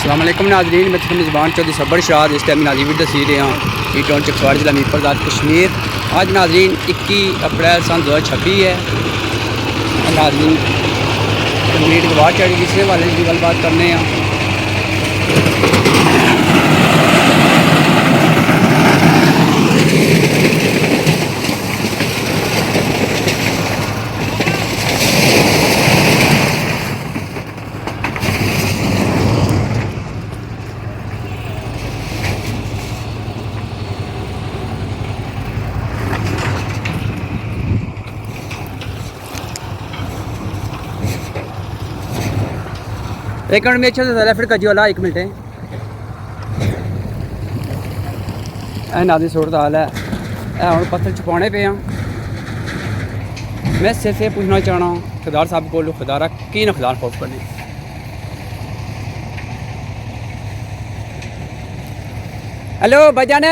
अस्सलाम वालेकुम नाज़रीन, मैं मेज़बान चौधरी सब्बर शाद। इस टाइम नाज़रीन वीडियो दसी रहे हैं ई टाउन चकवाड़ जिला मीरपुर ज़ात कश्मीर। आज नाज़रीन 21 अप्रैल सन 2026 है। नाज़रीन मीट के बाद चढ़ी किसने वाले की गलबात करने हैं। एक मिनट में अच्छा से फिर कजी वाला 1 मिनट है। नाज़रीन सूरत हाल है हम पत्थर छुपाने पे हैं। मैं सिर्फ ये पूछना चाहना खुदार साहब को खुदारा की ना खुदार खौफ करने। हेलो भाईजान,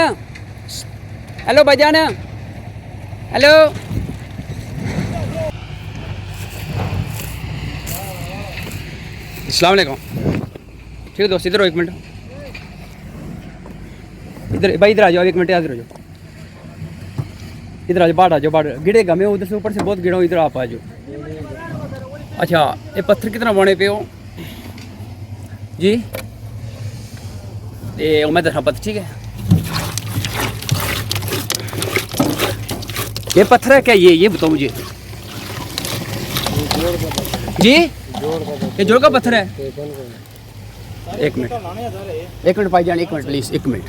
हेलो भाईजान, हेलो अस्सलाम वालेकुम। ठीक है दोस्त, इधर हो 1 मिनट। इधर भाई इधर आ जाओ 1 मिनट, इधर आ जाओ, इधर आ जाओ, बाहर आ जाओ, बाहर गिरे गमे उधर से ऊपर से बहुत गिरा, इधर आप आ जाओ। अच्छा ये पत्थर कितना बने पे हो जी? ये मैं दस पत्थर ठीक है। ये पत्थर है क्या? ये बताओ मुझे जी। ये जोड़ का पत्थर है। 1 मिनट, 1 मिनट भाईजान, 1 मिनट प्लीज़, 1 मिनट,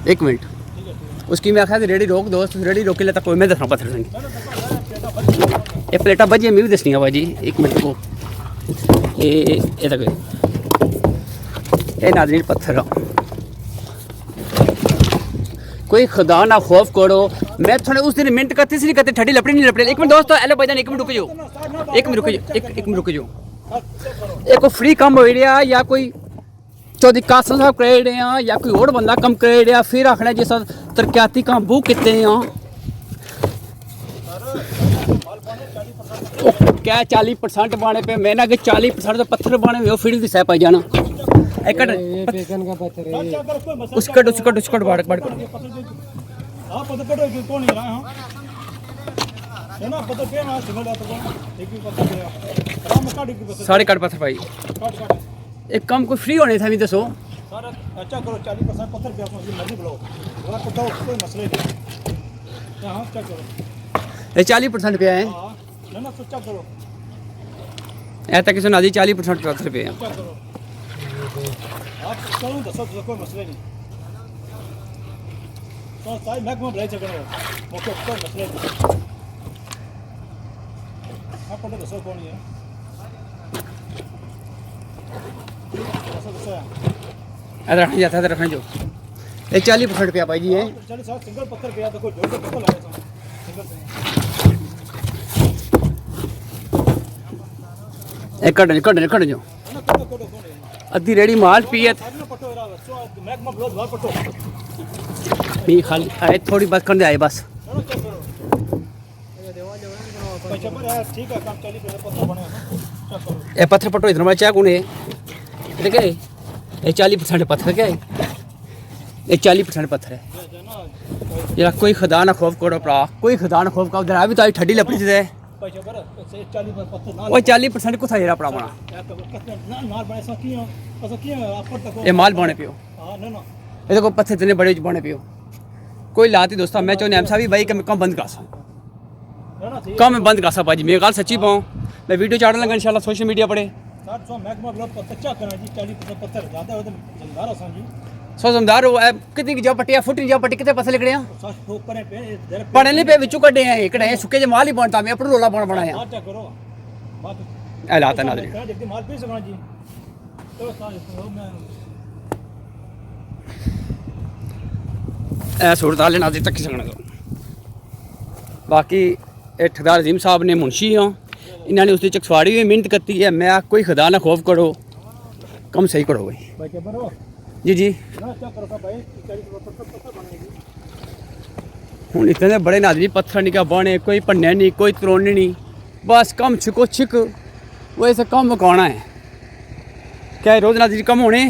1 मिनट। उसकी मैं आखा रेडी रोक दोस्त, रेडी रोक लेता कोई मैं दसना पत्थर संग ये प्लेटा बजी मैं भी दसनी है भाजी। 1 मिनट को ये तक ये नाज़रीन पत्थर कोई खुदा ना खौफ करो। मैं थोड़े उस दिन मिनट करती नहीं करते ठंडी लपड़ी नहीं लपड़ी। 1 मिनट दोस्तों, हेलो भाईजान 1 मिनट रुक जाओ, 1 मिनट रुक जाओ, 1 मिनट रुक जाओ। ये कोई फ्री कम हो रहा या कोई चौधरी कासल साहब करे रहे हैं या कोई और बंदा कम करे रहा फिर आखना जिस तरक्याती काम बू कितने हैं क्या 40% बाने पे मैंने अगर 40% तो पत्थर बाने में फिर भी सह पाई जाना। उसकट बाड़ सारे कट पत्थर भाई एक कम कोई फ्री होने था भी दसो। अच्छा करो 40% पत्थर पे आपको मर्जी बुलाओ कोई मसले नहीं। हां चेक करो ये 40% पे है ना तो चेक करो ऐसा किसी नाजी 40% पत्थर पे है। आप करो दसो तो कोई मसले नहीं। तो साइड मैक में ब्रेक करो ओके कोई मसले नहीं। आप पता दसो कौन है अरे रखने जाता है रखने जो ये 40% पे भाई जी है। 40 सिंगल पत्थर पे देखो जोड़ के देखो लगा सिंगल एक कट जो अद्धी रेडी माल पिए नहीं खाली आए थोड़ी बस कर दे आए बस ठीक है काम 40% पत्थर बने। ए पत्थर पटो इधर मैं चाह कौन है देखे ये 40% पत्थर क्या है? ये 40% पत्थर है यार। कोई खुदा ना खौफ करो प्रा, कोई खुदा ना खौफ का उधर अभी तो आई ठंडी लपड़ी से वो 40% को था यार प्रा बना ये माल बने पियो ये देखो पत्थर इतने बड़े बने पियो कोई लाती दोस्ता। मैं चाहूँ एम भी भाई कम बंद कर सा कम बंद कर सा भाजी मेरी गल सच्ची पाऊँ। मैं वीडियो चाड़न लगा इंशाल्लाह सोशल मीडिया पड़े सो जमदार कितनी जो पट्टिया फुट जो पट्टी कितने पत्थर लिखड़े पढ़ने नहीं पे बिचू कड्डे हैं इकड़े सुके जो माल ही बनता मैं अपना रोला बनाया लाता नाज़रीन। सूरत हाल नाज़रीन तक सकना तो बाकी ठेकेदार अजीम साहब ने मुंशी हाँ इन्होंने उसकी चकसवाड़ी भी मेहनत करती है। मैं कोई खुदा ना खौफ करो कम सही करो भाई जी जी। हूँ इतने बड़े नाज़रीन पत्थर नहीं क्या बने कोई भन्ने नहीं कोई तरोड़ने नहीं बस कम छिको छिक वैसे कम मकाना है। क्या रोज़ नाज़रीन कम होने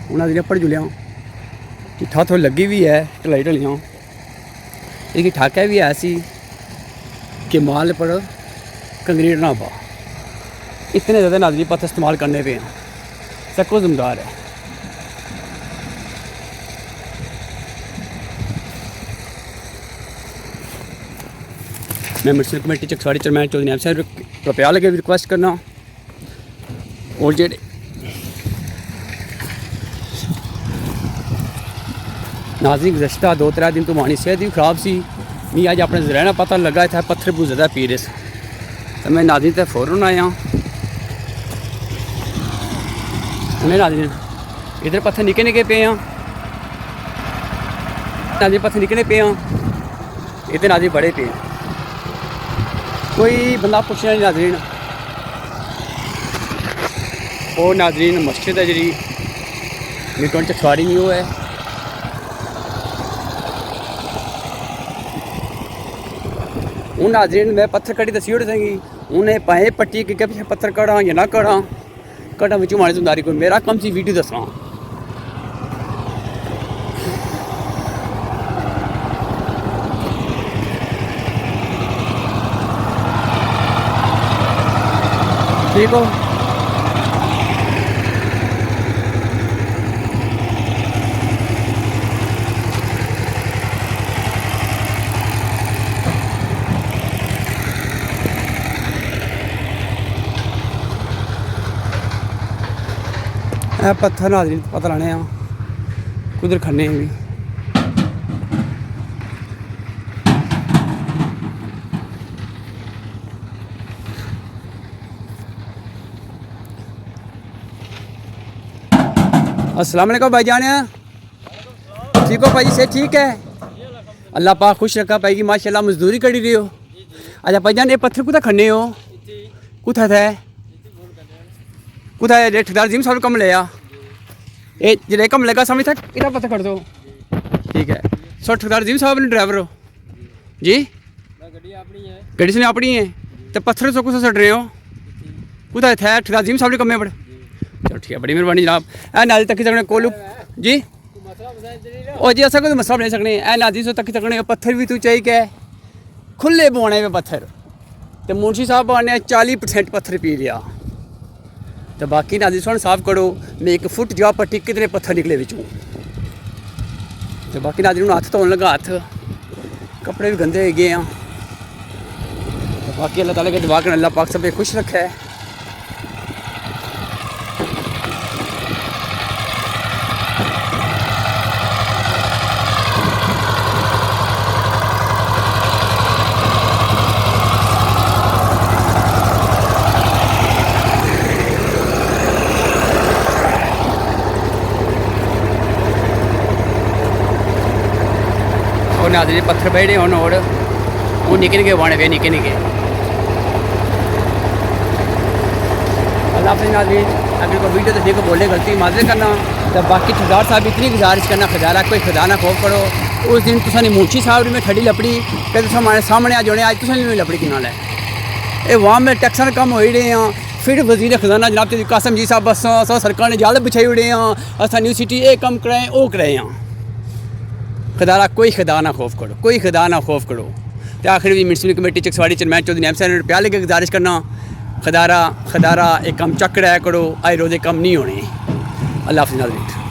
हूँ नाज़रीन पढ़ जुलिया चिट्ठा थोड़ी लगी भी है ढलाई ढलियाँ लेकिन ठाका भी ऐसी कि माल पर कंक्रीट ना पा इतने ज़्यादा नाज़रीन पत्थर इस्तेमाल करने पे हैं सबको जिम्मेदार है। मैं म्यूनसिपल कमेटी चकसाड़ी चेयरमैन चौधरी नैब साहब रुपया लगे रिक्वेस्ट करना और जेडे नाज़रीन गुज़श्ता 2-3 दिन तो मानी सेहत भी खराब सी मी अज अपने रहना पता लगा इतना पत्थर बहुत ज़्यादा पी रहे तो मैं नाज़रीन तो फौरन आया मैं नाज़रीन इधर पत्थर निके निके पे हैं नाज़रीन पत्थर निकले पे हैं इधर नाज़रीन बड़े पे हैं कोई बंदा पुछना नहीं नाज़रीन और नाज़रीन मस्जिद है जी मिटन चकसाड़ी नहीं वो है हूँ नाज़रीन मैं पत्थर कड़ी दसी उड़ देंगी उन्हें पाए पट्टी कि पीछे पत्थर कड़ा या ना कड़ा कड़ा बिचू मारी जिम्मेदारी कोई मेरा कम सी वीडियो दसना ठीक हो पत्थर नाज़रीन पता लाने कुदर खन्ने भी अस्सलाम वालेकुम भाईजान ठीक हो भाई से ठीक है अल्लाह पाक खुश रखा पाएगी माशाल्लाह मजदूरी करी रही हो अच्छा भाईजान ये पत्थर कुत्थै खन्ने हो कुत्थै थे कुत्थै ठेकेदार जिम साहब कम लिया ये जो कम लगा समझ तक इतना पत्थर कर दो ठीक है सो ठेकेदार जिम साहब ने ड्राइवर हो जी गड्डी से अपनी है तो पत्थर सो कुछ सट रहे हो कुत्थै थे ठेकेदार जिम साहब ने कम्मे बड़े चलो ठीक है बड़ी मेहरबानी जनाब ए नाज़ तक सकने कोलू जी और जी असा कोई मसला नहीं सकने ए नाज़ी सो तक सकने पत्थर भी तू चाहिए क्या खुले बौने पे पत्थर तो मुंशी साहब आने 40% पत्थर पी लिया तो बाकी नाज़ी सोन साफ करो मैं 1 फुट जा पट्टी कितने पत्थर निकले बिचों तो बाकी नाज़ी हाथ धोन लगा हाथ कपड़े भी गंदे गए हैं तो बाकी अल्लाह ताला के दुआ करना अल्लाह पाक सब खुश रखे है। और नाज़रीन पत्थर बैठे होन और वो निके निके बने पे निके निके अल्लाह हाफ़िज़ नाज़रीन अगर कोई वीडियो तो देखो बोले गलती माजरे करना तो बाकी ठेकेदार साहब इतनी गुजारिश करना खजाना कोई खजाना खौफ करो उस दिन तुसानी मुंशी साहब में ठड़ी लपड़ी कि तुम हमारे सामने आ जाने आज तुसानी में लपड़ी किना है ये वहाँ में टैक्सन कम हो रहे हैं फिर वजीर खजाना जनाब ते कासम जी साहब बस सरकार ने जाल बिछाई उड़े हैं असा न्यू सिटी ये कम कराएं वो कराएं खुदारा कोई खुदा ना खौफ करो कोई खुदा ना खौफ करो तो आखिर भी म्यूनसिपल कमेटी चकसाड़ी चेयरमैन चौधरी नैब साहब ने रुपया लेके गुजारिश करना खदारा खदारा एक कम चक रहा करो आए रोज़े कम नहीं होने। अल्लाह हाफ़िज़ नाज़रीन।